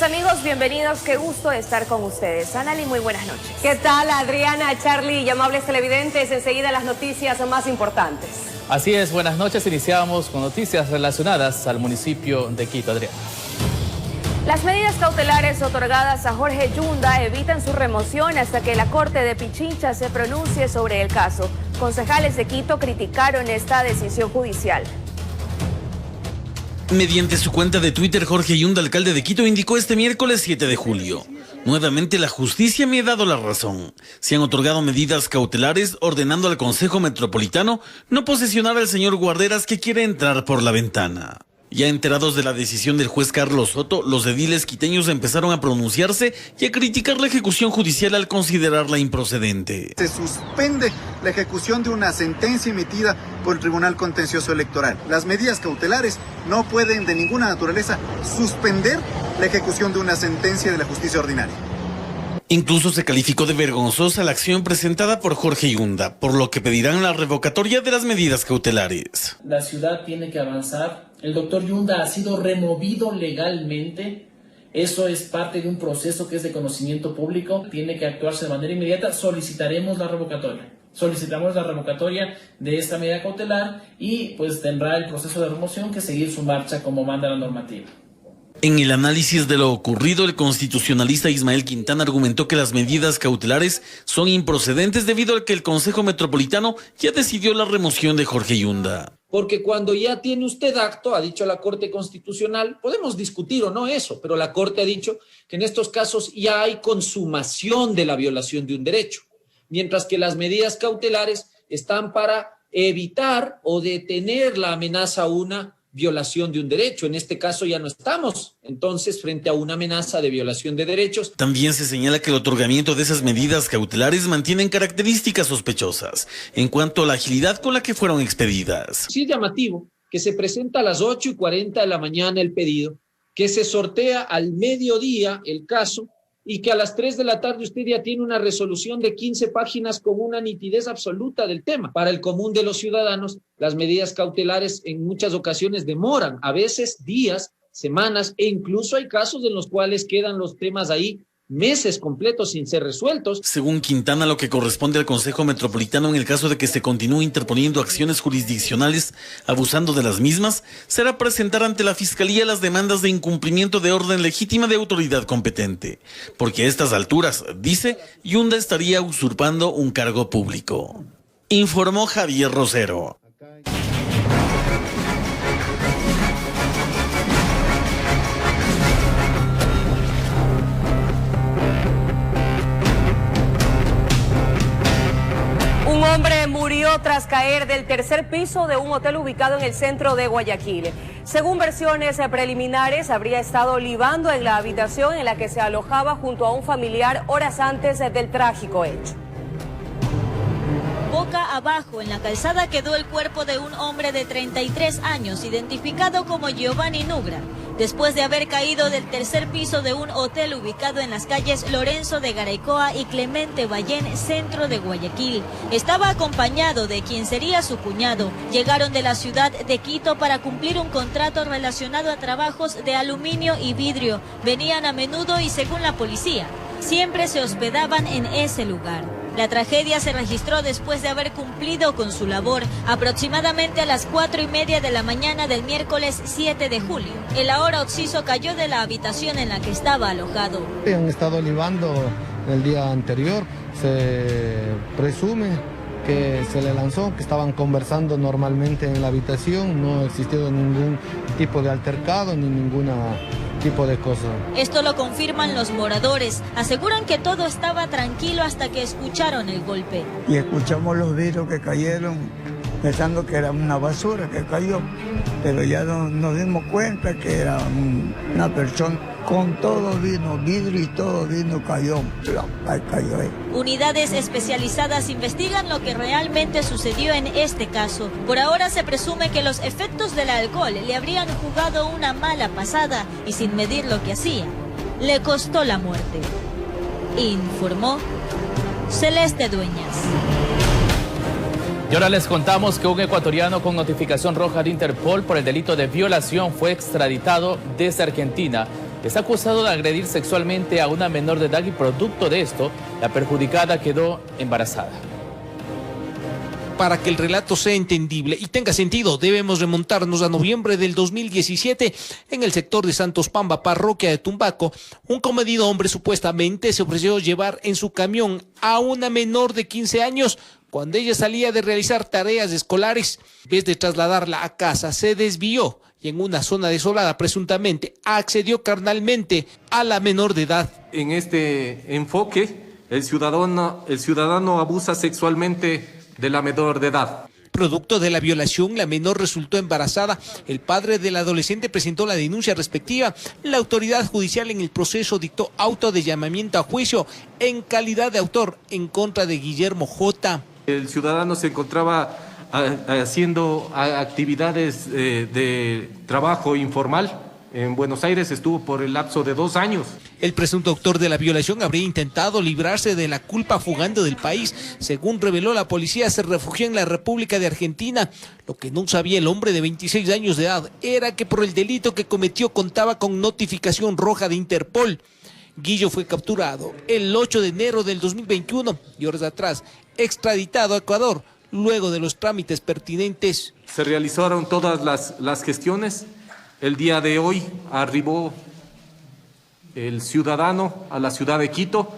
amigos, bienvenidos, qué gusto estar con ustedes. Anali, muy buenas noches. ¿Qué tal, Adriana, Charlie y amables televidentes? Enseguida las noticias más importantes. Así es, buenas noches. Iniciamos con noticias relacionadas al municipio de Quito, Adriana. Las medidas cautelares otorgadas a Jorge Yunda evitan su remoción hasta que la Corte de Pichincha se pronuncie sobre el caso. Concejales de Quito criticaron esta decisión judicial. Mediante su cuenta de Twitter, Jorge Yunda, alcalde de Quito, indicó este miércoles 7 de julio. Nuevamente la justicia me ha dado la razón. Se han otorgado medidas cautelares ordenando al Consejo Metropolitano no posesionar al señor Guarderas que quiere entrar por la ventana. Ya enterados de la decisión del juez Carlos Soto, los ediles quiteños empezaron a pronunciarse y a criticar la ejecución judicial al considerarla improcedente. Se suspende la ejecución de una sentencia emitida por el Tribunal Contencioso Electoral. Las medidas cautelares no pueden de ninguna naturaleza suspender la ejecución de una sentencia de la justicia ordinaria. Incluso se calificó de vergonzosa la acción presentada por Jorge Yunda, por lo que pedirán la revocatoria de las medidas cautelares. La ciudad tiene que avanzar. El doctor Yunda ha sido removido legalmente. Eso es parte de un proceso que es de conocimiento público. Tiene que actuarse de manera inmediata. Solicitaremos la revocatoria. Solicitamos la revocatoria de esta medida cautelar y pues tendrá el proceso de remoción que seguir su marcha como manda la normativa. En el análisis de lo ocurrido, el constitucionalista Ismael Quintana argumentó que las medidas cautelares son improcedentes debido a que el Consejo Metropolitano ya decidió la remoción de Jorge Yunda. Porque cuando ya tiene usted acto, ha dicho la Corte Constitucional, podemos discutir o no eso, pero la Corte ha dicho que en estos casos ya hay consumación de la violación de un derecho, mientras que las medidas cautelares están para evitar o detener la amenaza a una violación de un derecho. En este caso ya no estamos, entonces, frente a una amenaza de violación de derechos. También se señala que el otorgamiento de esas medidas cautelares mantienen características sospechosas en cuanto a la agilidad con la que fueron expedidas. Sí es llamativo que se presenta a las 8:40 de la mañana el pedido, que se sortea al mediodía el caso y que a las 3 de la tarde usted ya tiene una resolución de 15 páginas con una nitidez absoluta del tema. Para el común de los ciudadanos, las medidas cautelares en muchas ocasiones demoran, a veces días, semanas, e incluso hay casos en los cuales quedan los temas ahí meses completos sin ser resueltos. Según Quintana, lo que corresponde al Consejo Metropolitano en el caso de que se continúe interponiendo acciones jurisdiccionales abusando de las mismas, será presentar ante la Fiscalía las demandas de incumplimiento de orden legítima de autoridad competente, porque a estas alturas, dice, Yunda estaría usurpando un cargo público. Informó Javier Rosero. Un hombre murió tras caer del tercer piso de un hotel ubicado en el centro de Guayaquil. Según versiones preliminares, habría estado libando en la habitación en la que se alojaba junto a un familiar horas antes del trágico hecho. Boca abajo, en la calzada quedó el cuerpo de un hombre de 33 años, identificado como Giovanni Nugra, después de haber caído del tercer piso de un hotel ubicado en las calles Lorenzo de Garaycoa y Clemente Ballén, centro de Guayaquil. Estaba acompañado de quien sería su cuñado. Llegaron de la ciudad de Quito para cumplir un contrato relacionado a trabajos de aluminio y vidrio. Venían a menudo y, según la policía, siempre se hospedaban en ese lugar. La tragedia se registró después de haber cumplido con su labor, aproximadamente a las 4:30 de la mañana del miércoles 7 de julio. El ahora occiso cayó de la habitación en la que estaba alojado. Han estado libando el día anterior, se presume que se le lanzó, que estaban conversando normalmente en la habitación, no existió ningún tipo de altercado ni ninguna tipo de cosa. Esto lo confirman los moradores. Aseguran que todo estaba tranquilo hasta que escucharon el golpe. Y escuchamos los vidrios que cayeron, pensando que era una basura que cayó, pero ya nos dimos cuenta que era una persona con todo vino, vidrio y todo vino cayó ahí. Unidades especializadas investigan lo que realmente sucedió en este caso. Por ahora se presume que los efectos del alcohol le habrían jugado una mala pasada y, sin medir lo que hacía, le costó la muerte. Informó Celeste Dueñas. Y ahora les contamos que un ecuatoriano con notificación roja de Interpol por el delito de violación fue extraditado desde Argentina. Está acusado de agredir sexualmente a una menor de edad y producto de esto, la perjudicada quedó embarazada. Para que el relato sea entendible y tenga sentido, debemos remontarnos a noviembre del 2017. En el sector de Santos Pamba, parroquia de Tumbaco, un comedido hombre supuestamente se ofreció llevar en su camión a una menor de 15 años cuando ella salía de realizar tareas escolares. En vez de trasladarla a casa, se desvió y en una zona desolada presuntamente accedió carnalmente a la menor de edad. En este enfoque, el ciudadano abusa sexualmente de la menor de edad. Producto de la violación, la menor resultó embarazada. El padre del adolescente presentó la denuncia respectiva. La autoridad judicial en el proceso dictó auto de llamamiento a juicio en calidad de autor en contra de Guillermo J. El ciudadano se encontraba haciendo actividades de trabajo informal. En Buenos Aires estuvo por el lapso de 2 años. El presunto autor de la violación habría intentado librarse de la culpa fugando del país. Según reveló la policía, se refugió en la República de Argentina. Lo que no sabía el hombre de 26 años de edad era que por el delito que cometió contaba con notificación roja de Interpol. Guillo fue capturado el 8 de enero del 2021 y horas atrás extraditado a Ecuador luego de los trámites pertinentes. Se realizaron todas las gestiones. El día de hoy arribó el ciudadano a la ciudad de Quito,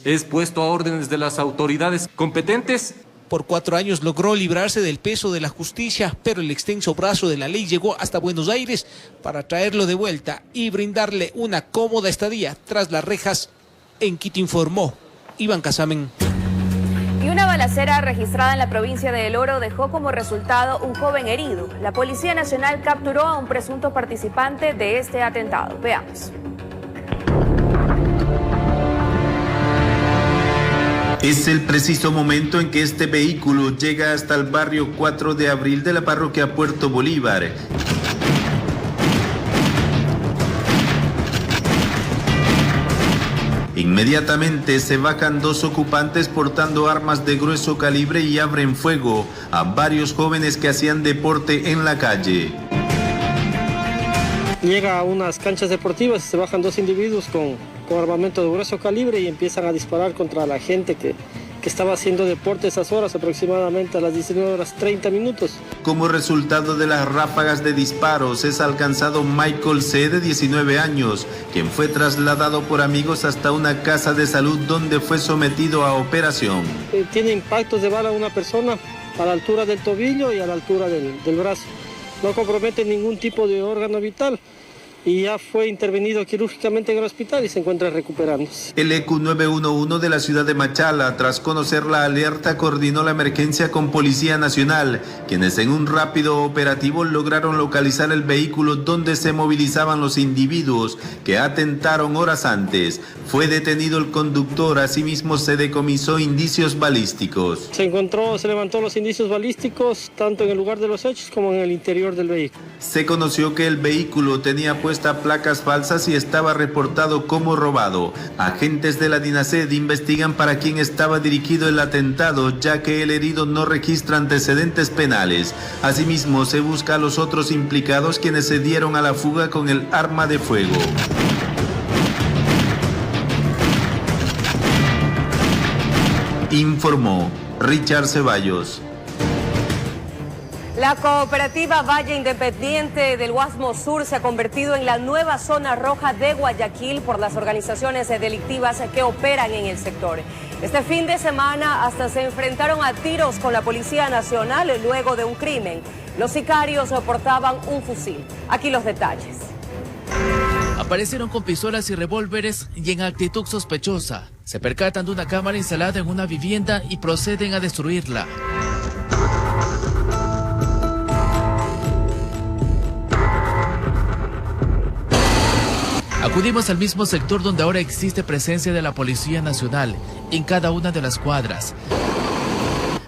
es puesto a órdenes de las autoridades competentes. Por 4 años logró librarse del peso de la justicia, pero el extenso brazo de la ley llegó hasta Buenos Aires para traerlo de vuelta y brindarle una cómoda estadía tras las rejas. En Quito informó Iván Casamen. Y una balacera registrada en la provincia de El Oro dejó como resultado un joven herido. La Policía Nacional capturó a un presunto participante de este atentado. Veamos. Es el preciso momento en que este vehículo llega hasta el barrio 4 de abril de la parroquia Puerto Bolívar. Inmediatamente se bajan 2 ocupantes portando armas de grueso calibre y abren fuego a varios jóvenes que hacían deporte en la calle. Llega a unas canchas deportivas y se bajan 2 individuos con armamento de grueso calibre y empiezan a disparar contra la gente que estaba haciendo deporte esas horas, aproximadamente a las 19:30. Como resultado de las ráfagas de disparos es alcanzado Michael C. de 19 años, quien fue trasladado por amigos hasta una casa de salud donde fue sometido a operación. Tiene impactos de bala a una persona a la altura del tobillo y a la altura del brazo. No compromete ningún tipo de órgano vital y ya fue intervenido quirúrgicamente en el hospital y se encuentra recuperándose. El EQ 911 de la ciudad de Machala, tras conocer la alerta, coordinó la emergencia con Policía Nacional, quienes en un rápido operativo lograron localizar el vehículo donde se movilizaban los individuos que atentaron horas antes. Fue detenido el conductor, asimismo se decomisó indicios balísticos. Se levantó los indicios balísticos tanto en el lugar de los hechos como en el interior del vehículo. Se conoció que el vehículo tenía puestas placas falsas y estaba reportado como robado. Agentes de la DINASED investigan para quién estaba dirigido el atentado, ya que el herido no registra antecedentes penales. Asimismo, se busca a los otros implicados quienes se dieron a la fuga con el arma de fuego. Informó Richard Ceballos. La cooperativa Valle Independiente del Guasmo Sur se ha convertido en la nueva zona roja de Guayaquil por las organizaciones delictivas que operan en el sector. Este fin de semana hasta se enfrentaron a tiros con la Policía Nacional luego de un crimen. Los sicarios portaban un fusil. Aquí los detalles. Aparecieron con pistolas y revólveres y en actitud sospechosa. Se percatan de una cámara instalada en una vivienda y proceden a destruirla. Acudimos al mismo sector donde ahora existe presencia de la Policía Nacional en cada una de las cuadras.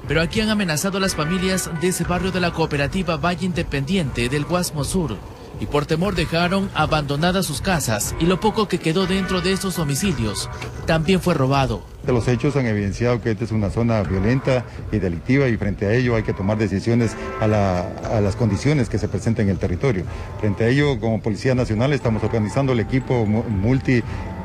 Pero aquí han amenazado a las familias de ese barrio de la cooperativa Valle Independiente del Guasmo Sur. y por temor dejaron abandonadas sus casas y lo poco que quedó dentro de estos domicilios también fue robado. Los hechos han evidenciado que esta es una zona violenta y delictiva y frente a ello hay que tomar decisiones a las condiciones que se presentan en el territorio. Frente a ello, como Policía Nacional estamos organizando el equipo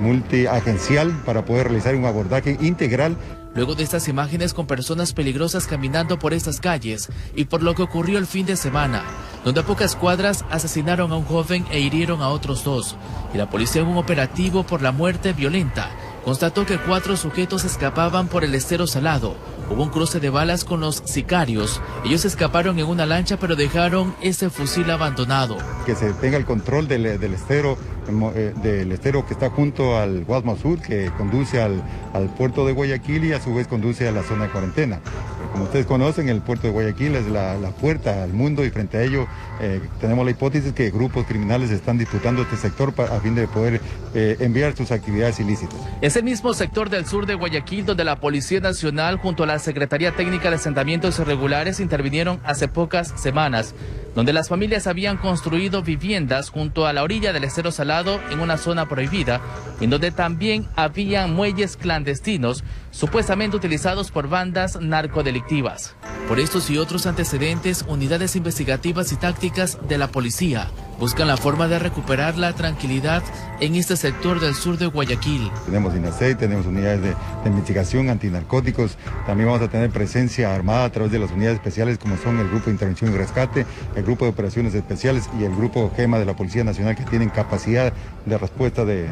multiagencial para poder realizar un abordaje integral. Luego de estas imágenes con personas peligrosas caminando por estas calles y por lo que ocurrió el fin de semana, donde a pocas cuadras asesinaron a un joven e hirieron a otros 2, y la policía en un operativo por la muerte violenta constató que 4 sujetos escapaban por el estero Salado. Hubo un cruce de balas con los sicarios. Ellos escaparon en una lancha pero dejaron ese fusil abandonado. Que se tenga el control del estero que está junto al Guasmo Sur, que conduce al puerto de Guayaquil y a su vez conduce a la zona de cuarentena. Como ustedes conocen, el puerto de Guayaquil es la puerta al mundo y frente a ello tenemos la hipótesis que grupos criminales están disputando este sector a fin de poder enviar sus actividades ilícitas. Es el mismo sector del sur de Guayaquil donde la Policía Nacional junto a la Secretaría Técnica de Asentamientos Irregulares intervinieron hace pocas semanas, donde las familias habían construido viviendas junto a la orilla del estero Salado en una zona prohibida, en donde también habían muelles clandestinos supuestamente utilizados por bandas narcodelictivas. Por estos y otros antecedentes, unidades investigativas y tácticas de la policía buscan la forma de recuperar la tranquilidad en este sector del sur de Guayaquil. Tenemos INASEI, tenemos unidades de investigación antinarcóticos, también vamos a tener presencia armada a través de las unidades especiales como son el Grupo de Intervención y Rescate, el Grupo de Operaciones Especiales y el Grupo GEMA de la Policía Nacional, que tienen capacidad de respuesta de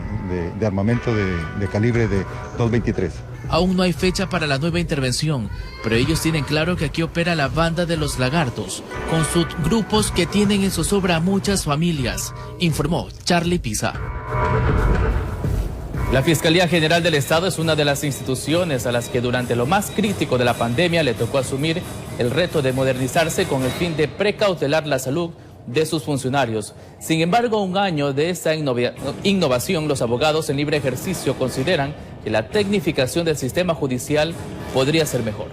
armamento de calibre de 2.23. Aún no hay fecha para la nueva intervención, pero ellos tienen claro que aquí opera la banda de los lagartos, con subgrupos que tienen en zozobra a muchas familias, informó Charlie Pisa. La Fiscalía General del Estado es una de las instituciones a las que durante lo más crítico de la pandemia le tocó asumir el reto de modernizarse con el fin de precautelar la salud de sus funcionarios. Sin embargo, un año de esta innovación, los abogados en libre ejercicio consideran que la tecnificación del sistema judicial podría ser mejor.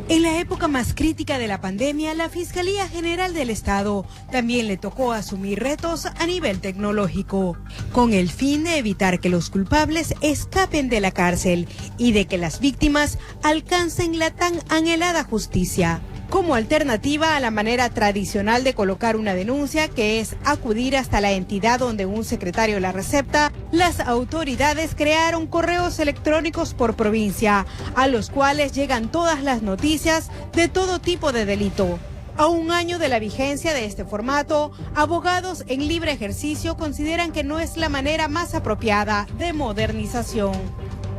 En la época más crítica de la pandemia, la Fiscalía General del Estado también le tocó asumir retos a nivel tecnológico, con el fin de evitar que los culpables escapen de la cárcel y de que las víctimas alcancen la tan anhelada justicia. Como alternativa a la manera tradicional de colocar una denuncia, que es acudir hasta la entidad donde un secretario la recepta, las autoridades crearon correos electrónicos por provincia, a los cuales llegan todas las noticias de todo tipo de delito. A un año de la vigencia de este formato, abogados en libre ejercicio consideran que no es la manera más apropiada de modernización.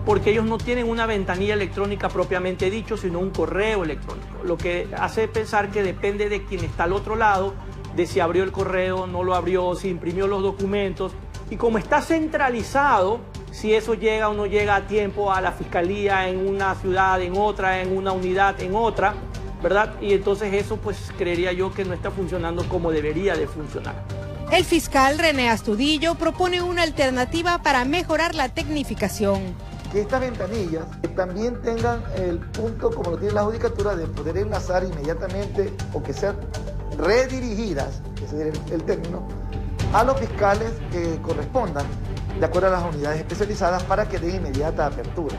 Porque ellos no tienen una ventanilla electrónica propiamente dicho, sino un correo electrónico, lo que hace pensar que depende de quien está al otro lado, de si abrió el correo, no lo abrió, si imprimió los documentos, y como está centralizado, si eso llega o no llega a tiempo a la fiscalía en una ciudad, en otra, en una unidad, en otra, ¿verdad? Y entonces eso pues creería yo que no está funcionando como debería de funcionar. El fiscal René Astudillo propone una alternativa para mejorar la tecnificación. Que estas ventanillas también tengan el punto, como lo tiene la judicatura, de poder enlazar inmediatamente o que sean redirigidas, ese es el término, a los fiscales que correspondan, de acuerdo a las unidades especializadas, para que den inmediata apertura.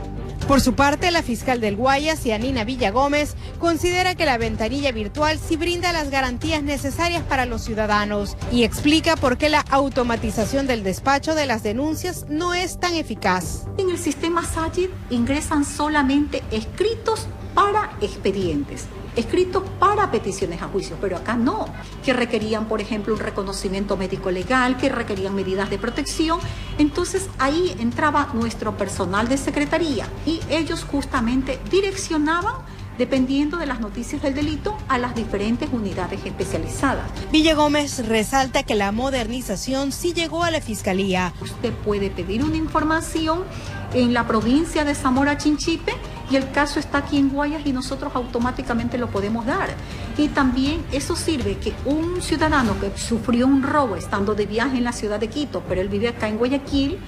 Por su parte, la fiscal del Guayas, Yanina Villagómez, considera que la ventanilla virtual sí brinda las garantías necesarias para los ciudadanos y explica por qué la automatización del despacho de las denuncias no es tan eficaz. En el sistema SAGID ingresan solamente escritos para expedientes, escritos para peticiones a juicio, pero acá no, que requerían, por ejemplo, un reconocimiento médico legal, que requerían medidas de protección. Entonces ahí entraba nuestro personal de secretaría y ellos justamente direccionaban, dependiendo de las noticias del delito, a las diferentes unidades especializadas. Villagómez resalta que la modernización sí llegó a la Fiscalía. Usted puede pedir una información en la provincia de Zamora Chinchipe y el caso está aquí en Guayas y nosotros automáticamente lo podemos dar. Y también eso sirve que un ciudadano que sufrió un robo estando de viaje en la ciudad de Quito, pero él vive acá en Guayaquil,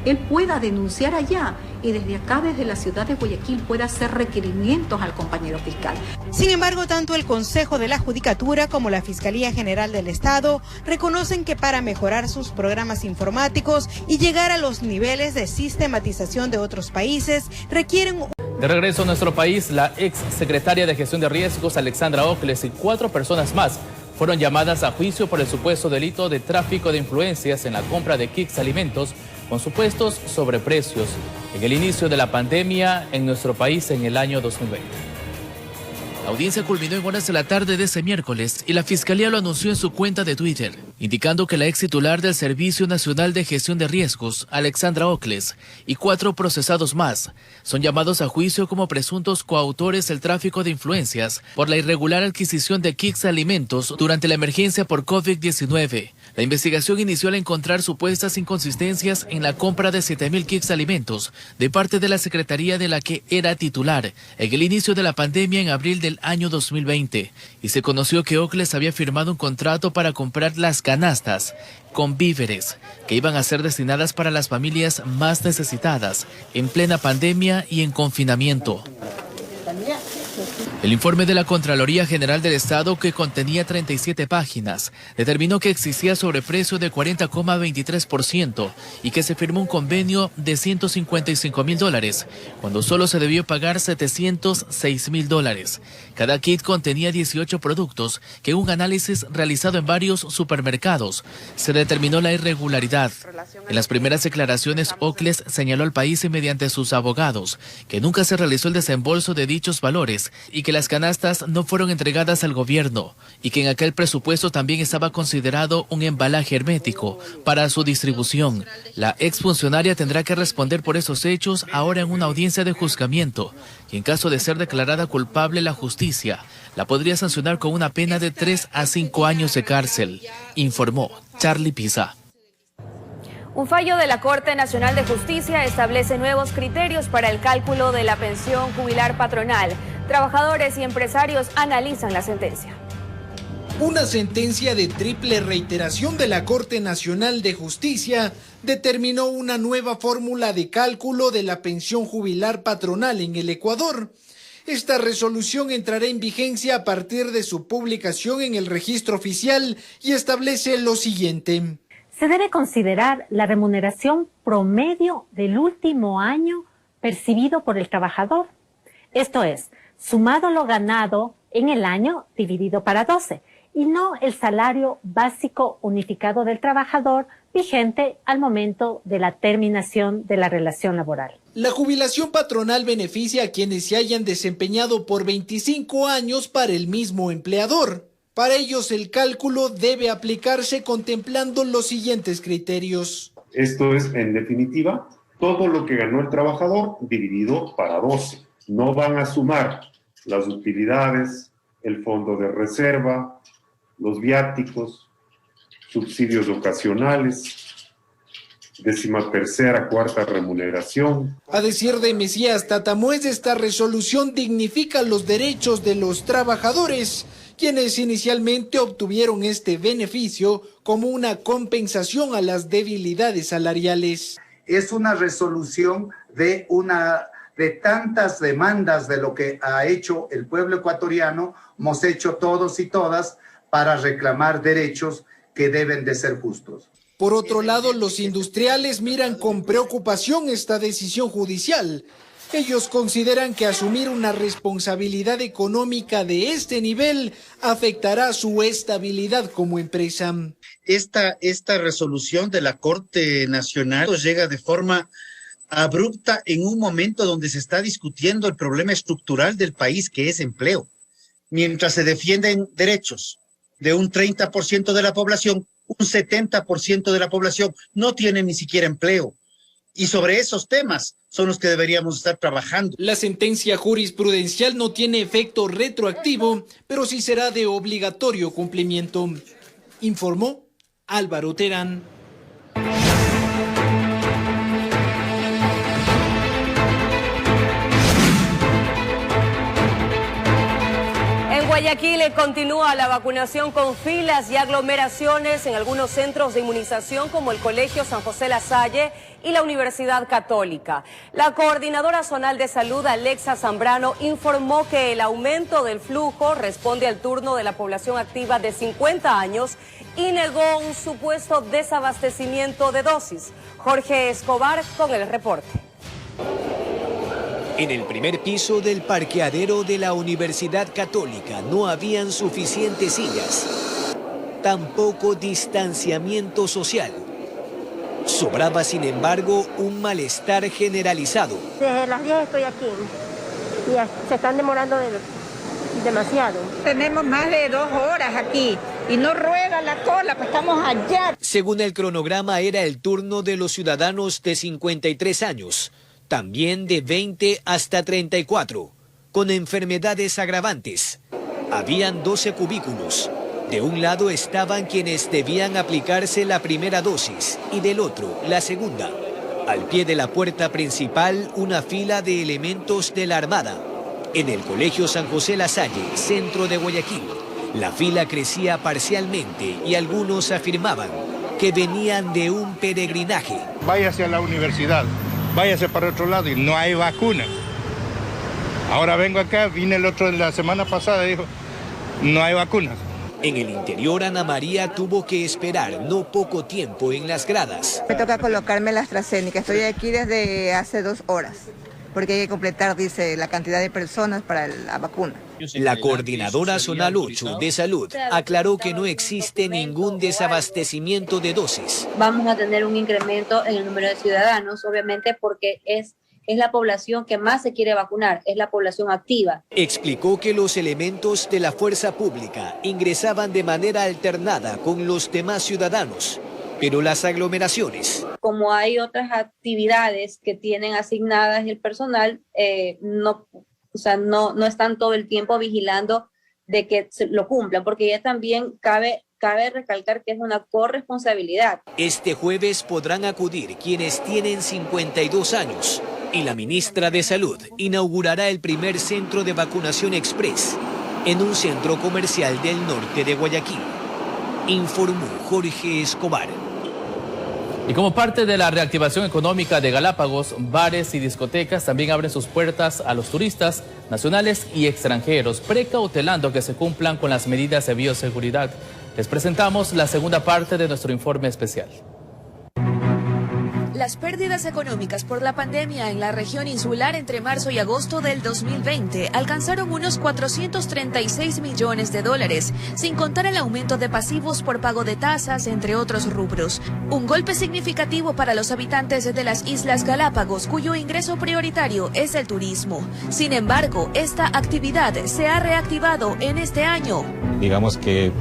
él pueda denunciar allá y desde acá, desde la ciudad de Guayaquil, pueda hacer requerimientos al compañero fiscal. Sin embargo, tanto el Consejo de la Judicatura como la Fiscalía General del Estado reconocen que para mejorar sus programas informáticos y llegar a los niveles de sistematización de otros países, requieren... De regreso a nuestro país, la ex secretaria de Gestión de Riesgos, Alexandra Ocles, y 4 personas más fueron llamadas a juicio por el supuesto delito de tráfico de influencias en la compra de kits alimentos con supuestos sobreprecios en el inicio de la pandemia en nuestro país en el año 2020. La audiencia culminó en horas de la tarde de ese miércoles y la Fiscalía lo anunció en su cuenta de Twitter, indicando que la ex titular del Servicio Nacional de Gestión de Riesgos, Alexandra Ocles, y 4 procesados más son llamados a juicio como presuntos coautores del tráfico de influencias por la irregular adquisición de kits de alimentos durante la emergencia por COVID-19. La investigación inició al encontrar supuestas inconsistencias en la compra de 7,000 kits de alimentos de parte de la Secretaría de la que era titular en el inicio de la pandemia en abril del año 2020, y se conoció que Ocles había firmado un contrato para comprar las canastas con víveres que iban a ser destinadas para las familias más necesitadas en plena pandemia y en confinamiento. El informe de la Contraloría General del Estado, que contenía 37 páginas, determinó que existía sobreprecio de 40,23% y que se firmó un convenio de $155,000, cuando solo se debió pagar $706,000. Cada kit contenía 18 productos que en un análisis realizado en varios supermercados se determinó la irregularidad. En las primeras declaraciones, Ocles señaló al país y mediante sus abogados que nunca se realizó el desembolso de dichos valores y que las canastas no fueron entregadas al gobierno y que en aquel presupuesto también estaba considerado un embalaje hermético para su distribución. La exfuncionaria tendrá que responder por esos hechos ahora en una audiencia de juzgamiento y en caso de ser declarada culpable la justicia la podría sancionar con una pena de 3 a 5 años de cárcel, informó Charlie Pisa. Un fallo de la Corte Nacional de Justicia establece nuevos criterios para el cálculo de la pensión jubilar patronal. Trabajadores y empresarios analizan la sentencia. Una sentencia de triple reiteración de la Corte Nacional de Justicia determinó una nueva fórmula de cálculo de la pensión jubilar patronal en el Ecuador. Esta resolución entrará en vigencia a partir de su publicación en el registro oficial y establece lo siguiente. Se debe considerar la remuneración promedio del último año percibido por el trabajador. Esto es, sumado lo ganado en el año dividido para 12, y no el salario básico unificado del trabajador vigente al momento de la terminación de la relación laboral. La jubilación patronal beneficia a quienes se hayan desempeñado por 25 años para el mismo empleador. Para ellos el cálculo debe aplicarse contemplando los siguientes criterios. Esto es, en definitiva, todo lo que ganó el trabajador dividido para 12. No van a sumar las utilidades, el fondo de reserva, los viáticos, subsidios ocasionales, 13ª, 4ª remuneración. A decir de Mesías Tatamuez, esta resolución dignifica los derechos de los trabajadores, quienes inicialmente obtuvieron este beneficio como una compensación a las debilidades salariales. Es una resolución de tantas demandas de lo que ha hecho el pueblo ecuatoriano, hemos hecho todos y todas para reclamar derechos que deben de ser justos. Por otro lado, los industriales miran con preocupación esta decisión judicial. Ellos consideran que asumir una responsabilidad económica de este nivel afectará su estabilidad como empresa. Esta resolución de la Corte Nacional llega de forma abrupta en un momento donde se está discutiendo el problema estructural del país, que es empleo. Mientras se defienden derechos de un 30% de la población, un 70% de la población no tiene ni siquiera empleo. Y sobre esos temas son los que deberíamos estar trabajando. La sentencia jurisprudencial no tiene efecto retroactivo, pero sí será de obligatorio cumplimiento, informó Álvaro Terán. En Guayaquil continúa la vacunación con filas y aglomeraciones en algunos centros de inmunización como el Colegio San José La Salle y la Universidad Católica. La coordinadora zonal de salud, Alexa Zambrano, informó que el aumento del flujo responde al turno de la población activa de 50 años y negó un supuesto desabastecimiento de dosis. Jorge Escobar con el reporte. En el primer piso del parqueadero de la Universidad Católica no habían suficientes sillas, tampoco distanciamiento social. Sobraba, sin embargo, un malestar generalizado. Desde las 10 estoy aquí y se están demorando demasiado. Tenemos más de 2 horas aquí y no rueda la cola, pues estamos allá. Según el cronograma, era el turno de los ciudadanos de 53 años. También de 20 hasta 34, con enfermedades agravantes. Habían 12 cubículos. De un lado estaban quienes debían aplicarse la primera dosis y del otro la segunda. Al pie de la puerta principal, una fila de elementos de la Armada. En el Colegio San José La Salle, centro de Guayaquil, la fila crecía parcialmente y algunos afirmaban que venían de un peregrinaje. Váyase a la universidad. Váyase para otro lado y no hay vacunas. Ahora vengo acá, vine el otro la semana pasada y dijo, no hay vacunas. En el interior, Ana María tuvo que esperar no poco tiempo en las gradas. Me toca colocarme la AstraZeneca, estoy aquí desde hace 2 horas, porque hay que completar, dice, la cantidad de personas para la vacuna. La coordinadora zonal 8 de salud aclaró que no existe ningún desabastecimiento de dosis. Vamos a tener un incremento en el número de ciudadanos, obviamente porque es la población que más se quiere vacunar, es la población activa. Explicó que los elementos de la fuerza pública ingresaban de manera alternada con los demás ciudadanos, pero las aglomeraciones. Como hay otras actividades que tienen asignadas el personal, no están todo el tiempo vigilando de que lo cumplan, porque ya también cabe recalcar que es una corresponsabilidad. Este jueves podrán acudir quienes tienen 52 años y la ministra de Salud inaugurará el primer centro de vacunación express en un centro comercial del norte de Guayaquil. Informó Jorge Escobar. Y como parte de la reactivación económica de Galápagos, bares y discotecas también abren sus puertas a los turistas nacionales y extranjeros, precautelando que se cumplan con las medidas de bioseguridad. Les presentamos la segunda parte de nuestro informe especial. Las pérdidas económicas por la pandemia en la región insular entre marzo y agosto del 2020 alcanzaron unos 436 millones de dólares, sin contar el aumento de pasivos por pago de tasas, entre otros rubros. Un golpe significativo para los habitantes de las Islas Galápagos, cuyo ingreso prioritario es el turismo. Sin embargo, esta actividad se ha reactivado en este año. Digamos que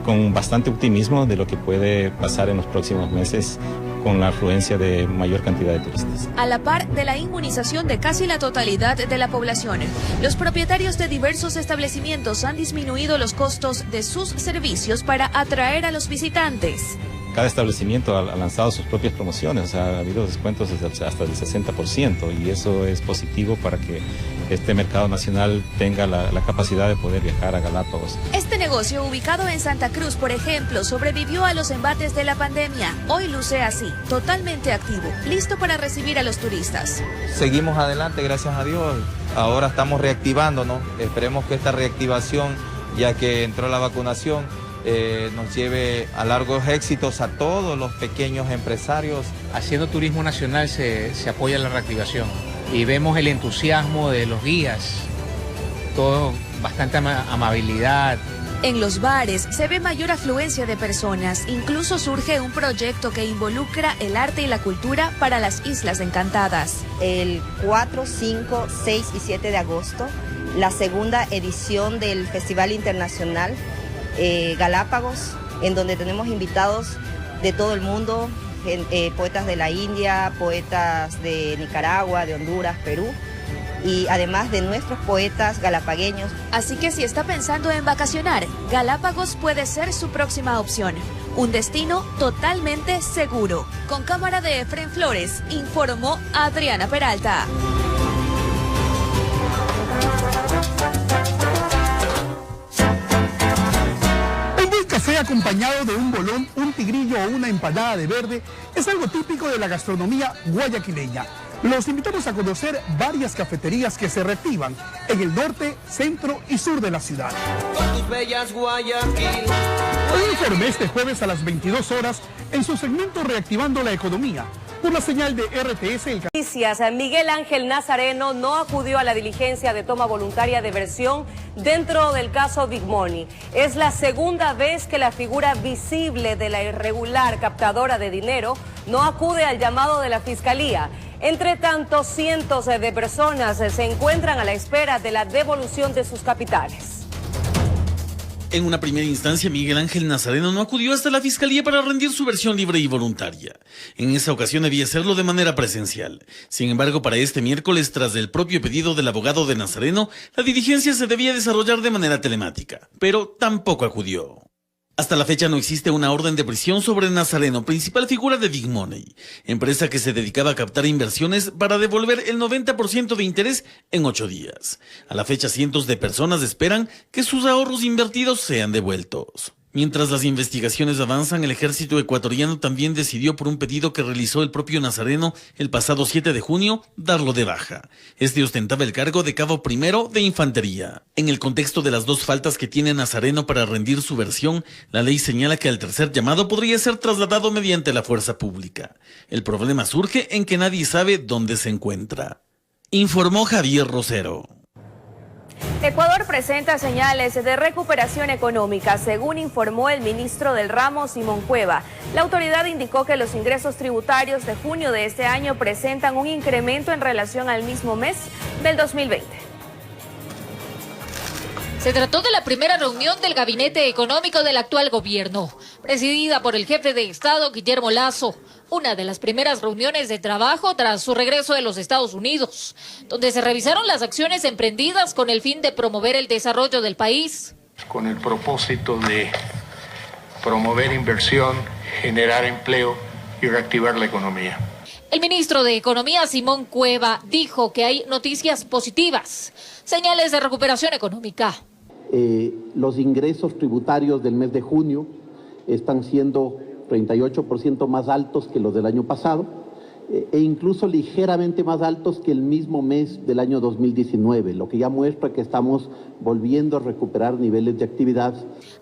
con bastante optimismo de lo que puede pasar en los próximos meses con la afluencia de mayor cantidad de turistas. A la par de la inmunización de casi la totalidad de la población, los propietarios de diversos establecimientos han disminuido los costos de sus servicios para atraer a los visitantes. Cada establecimiento ha lanzado sus propias promociones, o sea, ha habido descuentos hasta del 60% y eso es positivo para que este mercado nacional tenga la capacidad de poder viajar a Galápagos. Este negocio, ubicado en Santa Cruz, por ejemplo, sobrevivió a los embates de la pandemia. Hoy luce así, totalmente activo, listo para recibir a los turistas. Seguimos adelante, gracias a Dios. Ahora estamos reactivándonos. Esperemos que esta reactivación, ya que entró la vacunación, nos lleve a largos éxitos a todos los pequeños empresarios. Haciendo turismo nacional se apoya la reactivación y vemos el entusiasmo de los guías, todo bastante amabilidad. En los bares se ve mayor afluencia de personas, incluso surge un proyecto que involucra el arte y la cultura para las Islas Encantadas. El 4, 5, 6 y 7 de agosto, la segunda edición del Festival Internacional Galápagos, en donde tenemos invitados de todo el mundo, poetas de la India, poetas de Nicaragua, de Honduras, Perú, y además de nuestros poetas galapagueños. Así que si está pensando en vacacionar, Galápagos puede ser su próxima opción. Un destino totalmente seguro. Con cámara de Efren Flores, informó Adriana Peralta. café acompañado de un bolón, un tigrillo o una empanada de verde es algo típico de la gastronomía guayaquileña. Los invitamos a conocer varias cafeterías que se reactivan en el norte, centro y sur de la ciudad. Un informe este jueves a las 22 horas en su segmento Reactivando la Economía, por la señal de RTS. Noticias. Miguel Ángel Nazareno no acudió a la diligencia de toma voluntaria de versión dentro del caso Big Money. Es la segunda vez que la figura visible de la irregular captadora de dinero no acude al llamado de la Fiscalía. Entre tanto, cientos de personas se encuentran a la espera de la devolución de sus capitales. En una primera instancia, Miguel Ángel Nazareno no acudió hasta la Fiscalía para rendir su versión libre y voluntaria. En esa ocasión debía hacerlo de manera presencial. Sin embargo, para este miércoles, tras el propio pedido del abogado de Nazareno, la diligencia se debía desarrollar de manera telemática, pero tampoco acudió. Hasta la fecha no existe una orden de prisión sobre Nazareno, principal figura de Big Money, empresa que se dedicaba a captar inversiones para devolver el 90% de interés en 8 días. A la fecha, cientos de personas esperan que sus ahorros invertidos sean devueltos. Mientras las investigaciones avanzan, el ejército ecuatoriano también decidió, por un pedido que realizó el propio Nazareno el pasado 7 de junio, darlo de baja. Este ostentaba el cargo de cabo primero de infantería. En el contexto de las dos faltas que tiene Nazareno para rendir su versión, la ley señala que al tercer llamado podría ser trasladado mediante la fuerza pública. El problema surge en que nadie sabe dónde se encuentra. Informó Javier Rosero. Ecuador presenta señales de recuperación económica, según informó el ministro del ramo, Simón Cueva. La autoridad indicó que los ingresos tributarios de junio de este año presentan un incremento en relación al mismo mes del 2020. Se trató de la primera reunión del gabinete económico del actual gobierno, presidida por el jefe de Estado, Guillermo Lasso. Una de las primeras reuniones de trabajo tras su regreso de los Estados Unidos, donde se revisaron las acciones emprendidas con el fin de promover el desarrollo del país. Con el propósito de promover inversión, generar empleo y reactivar la economía. El ministro de Economía, Simón Cueva, dijo que hay noticias positivas, señales de recuperación económica. Los ingresos tributarios del mes de junio están siendo 38% más altos que los del año pasado e incluso ligeramente más altos que el mismo mes del año 2019, lo que ya muestra que estamos volviendo a recuperar niveles de actividad.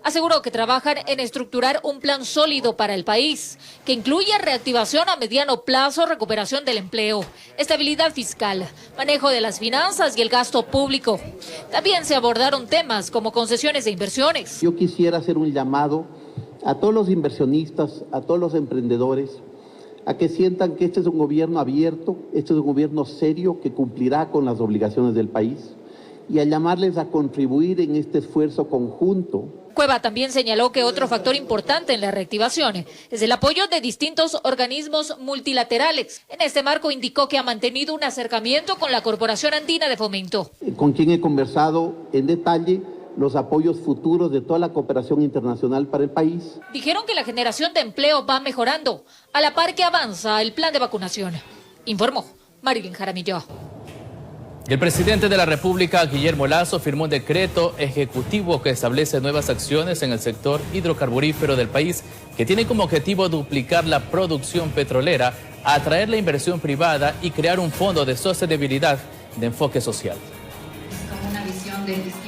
Aseguró que trabajan en estructurar un plan sólido para el país, que incluye reactivación a mediano plazo, recuperación del empleo, estabilidad fiscal, manejo de las finanzas y el gasto público. También se abordaron temas como concesiones de inversiones. Yo quisiera hacer un llamado a todos los inversionistas, a todos los emprendedores, a que sientan que este es un gobierno abierto, este es un gobierno serio que cumplirá con las obligaciones del país y a llamarles a contribuir en este esfuerzo conjunto. Cueva también señaló que otro factor importante en la reactivación es el apoyo de distintos organismos multilaterales. En este marco indicó que ha mantenido un acercamiento con la Corporación Andina de Fomento, con quien he conversado en detalle los apoyos futuros de toda la cooperación internacional para el país. Dijeron que la generación de empleo va mejorando, a la par que avanza el plan de vacunación. Informó Marilyn Jaramillo. El presidente de la República, Guillermo Lasso, firmó un decreto ejecutivo que establece nuevas acciones en el sector hidrocarburífero del país, que tiene como objetivo duplicar la producción petrolera, atraer la inversión privada y crear un fondo de sostenibilidad de enfoque social.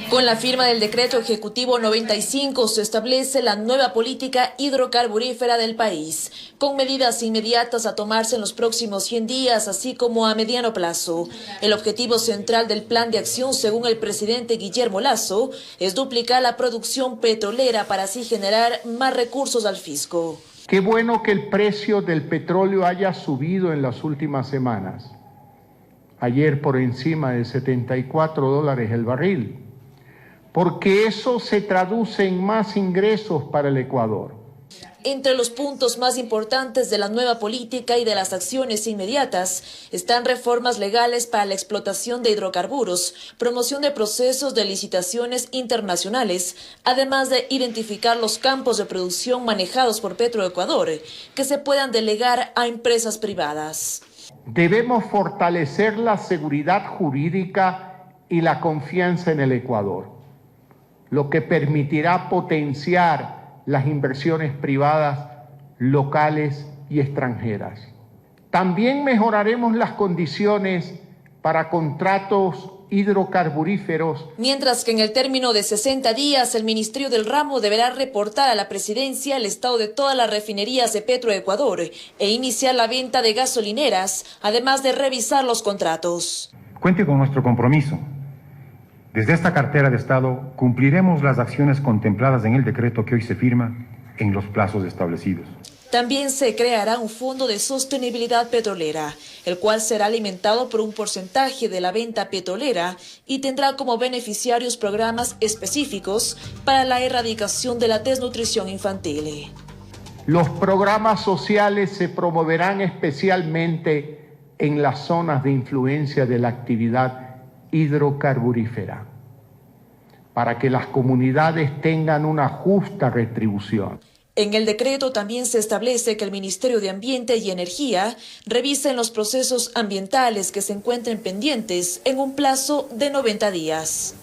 Con la firma del decreto ejecutivo 95 se establece la nueva política hidrocarburífera del país, con medidas inmediatas a tomarse en los próximos 100 días, así como a mediano plazo. El objetivo central del plan de acción, según el presidente Guillermo Lasso, es duplicar la producción petrolera para así generar más recursos al fisco. Qué bueno que el precio del petróleo haya subido en las últimas semanas. Ayer por encima de $74 el barril, porque eso se traduce en más ingresos para el Ecuador. Entre los puntos más importantes de la nueva política y de las acciones inmediatas están reformas legales para la explotación de hidrocarburos, promoción de procesos de licitaciones internacionales, además de identificar los campos de producción manejados por Petroecuador que se puedan delegar a empresas privadas. Debemos fortalecer la seguridad jurídica y la confianza en el Ecuador, lo que permitirá potenciar las inversiones privadas, locales y extranjeras. También mejoraremos las condiciones para contratos hidrocarburíferos. Mientras que en el término de 60 días, el Ministerio del Ramo deberá reportar a la Presidencia el estado de todas las refinerías de Petroecuador e iniciar la venta de gasolineras, además de revisar los contratos. Cuente con nuestro compromiso. Desde esta cartera de Estado cumpliremos las acciones contempladas en el decreto que hoy se firma en los plazos establecidos. También se creará un fondo de sostenibilidad petrolera, el cual será alimentado por un porcentaje de la venta petrolera y tendrá como beneficiarios programas específicos para la erradicación de la desnutrición infantil. Los programas sociales se promoverán especialmente en las zonas de influencia de la actividad hidrocarburífera, para que las comunidades tengan una justa retribución. En el decreto también se establece que el Ministerio de Ambiente y Energía revise los procesos ambientales que se encuentren pendientes en un plazo de 90 días.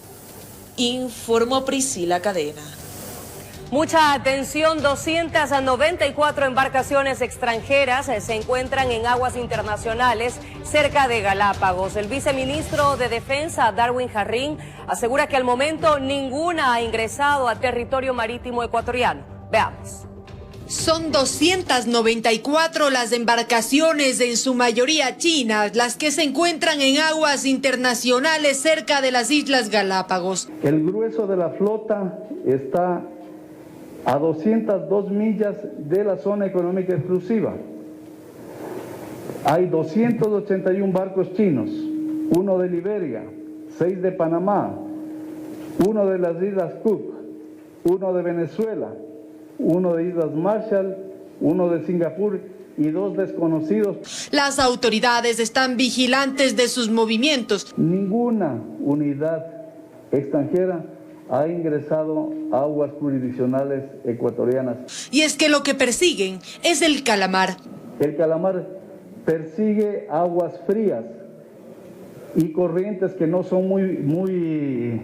Informó Priscila Cadena. Mucha atención, 294 embarcaciones extranjeras se encuentran en aguas internacionales cerca de Galápagos. El viceministro de Defensa, Darwin Jarrín, asegura que al momento ninguna ha ingresado a territorio marítimo ecuatoriano. Veamos. Son 294 las embarcaciones, en su mayoría chinas, las que se encuentran en aguas internacionales cerca de las Islas Galápagos. El grueso de la flota está a 202 millas de la zona económica exclusiva. Hay 281 barcos chinos, uno de Liberia, 6 de Panamá, uno de las Islas Cook, uno de Venezuela, uno de Islas Marshall, uno de Singapur y 2 desconocidos. Las autoridades están vigilantes de sus movimientos. Ninguna unidad extranjera ha ingresado a aguas jurisdiccionales ecuatorianas. Y es que lo que persiguen es el calamar. El calamar persigue aguas frías y corrientes que no son muy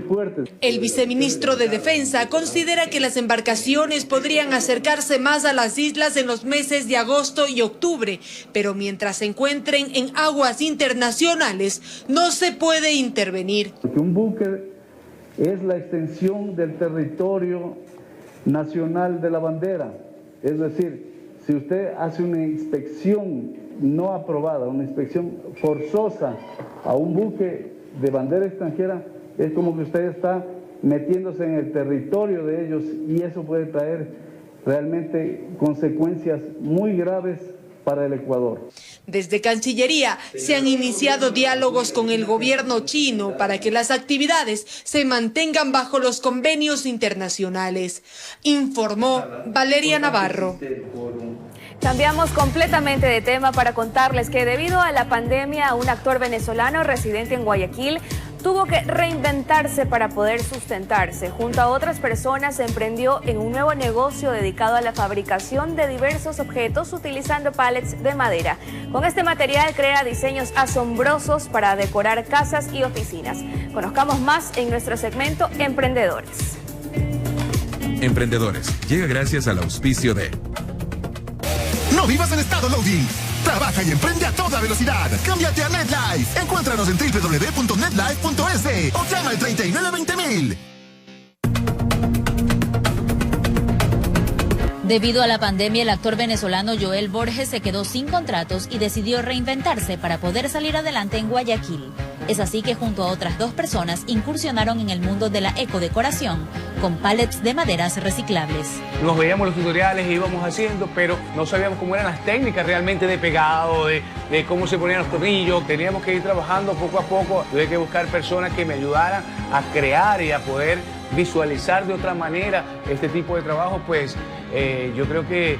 fuertes. El viceministro de Defensa considera que las embarcaciones podrían acercarse más a las islas en los meses de agosto y octubre, pero mientras se encuentren en aguas internacionales no se puede intervenir. Porque un buque es la extensión del territorio nacional de la bandera. Es decir, si usted hace una inspección no aprobada, una inspección forzosa a un buque de bandera extranjera, es como que usted está metiéndose en el territorio de ellos y eso puede traer realmente consecuencias muy graves para el Ecuador. Desde Cancillería se han iniciado diálogos con el gobierno chino para que las actividades se mantengan bajo los convenios internacionales, informó Valeria Navarro. Cambiamos completamente de tema para contarles que debido a la pandemia, un actor venezolano residente en Guayaquil tuvo que reinventarse para poder sustentarse. Junto a otras personas se emprendió en un nuevo negocio dedicado a la fabricación de diversos objetos utilizando pallets de madera. Con este material crea diseños asombrosos para decorar casas y oficinas. Conozcamos más en nuestro segmento Emprendedores. Emprendedores llega gracias al auspicio de... No vivas en estado loading. Trabaja y emprende a toda velocidad. Cámbiate a NetLife. Encuéntranos en www.netlife.es o llama al 3920.000. Debido a la pandemia, el actor venezolano Joel Borges se quedó sin contratos y decidió reinventarse para poder salir adelante en Guayaquil. Es así que junto a otras 2 personas incursionaron en el mundo de la ecodecoración con pallets de maderas reciclables. Nos veíamos los tutoriales e íbamos haciendo, pero no sabíamos cómo eran las técnicas realmente de pegado, de cómo se ponían los tornillos. Teníamos que ir trabajando poco a poco. Tuve que buscar personas que me ayudaran a crear y a poder visualizar de otra manera este tipo de trabajo, pues yo creo que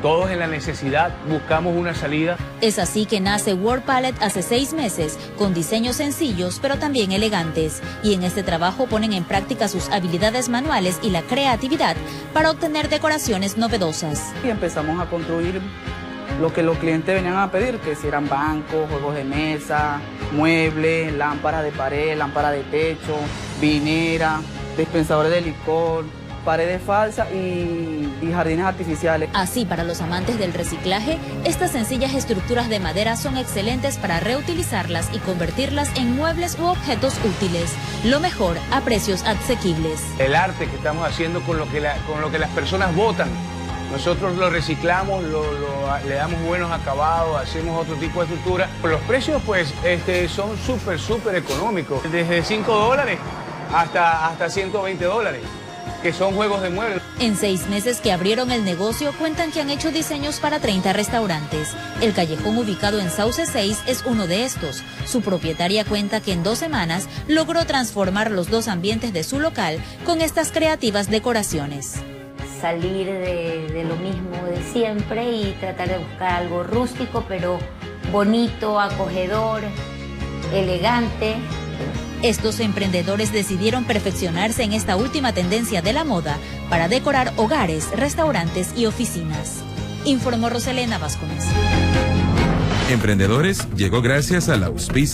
todos en la necesidad buscamos una salida. Es así que nace World Pallet hace 6 meses, con diseños sencillos pero también elegantes. Y en este trabajo ponen en práctica sus habilidades manuales y la creatividad para obtener decoraciones novedosas. Y empezamos a construir lo que los clientes venían a pedir, que si eran bancos, juegos de mesa, muebles, lámparas de pared, lámparas de techo, vinera, dispensadores de licor, paredes falsas y jardines artificiales. Así, para los amantes del reciclaje, estas sencillas estructuras de madera son excelentes para reutilizarlas y convertirlas en muebles u objetos útiles. Lo mejor a precios asequibles. El arte que estamos haciendo con lo que las personas botan, nosotros lo reciclamos, le damos buenos acabados, hacemos otro tipo de estructura. Los precios pues son súper económicos, desde $5 hasta $120, que son juegos de muebles. En 6 meses que abrieron el negocio, cuentan que han hecho diseños para 30 restaurantes. El callejón ubicado en Sauce 6 es uno de estos. Su propietaria cuenta que en 2 semanas logró transformar los 2 ambientes de su local con estas creativas decoraciones. Salir de lo mismo de siempre y tratar de buscar algo rústico, pero bonito, acogedor, elegante. Estos emprendedores decidieron perfeccionarse en esta última tendencia de la moda para decorar hogares, restaurantes y oficinas. Informó Roselena Vázquez. Emprendedores llegó gracias al auspicio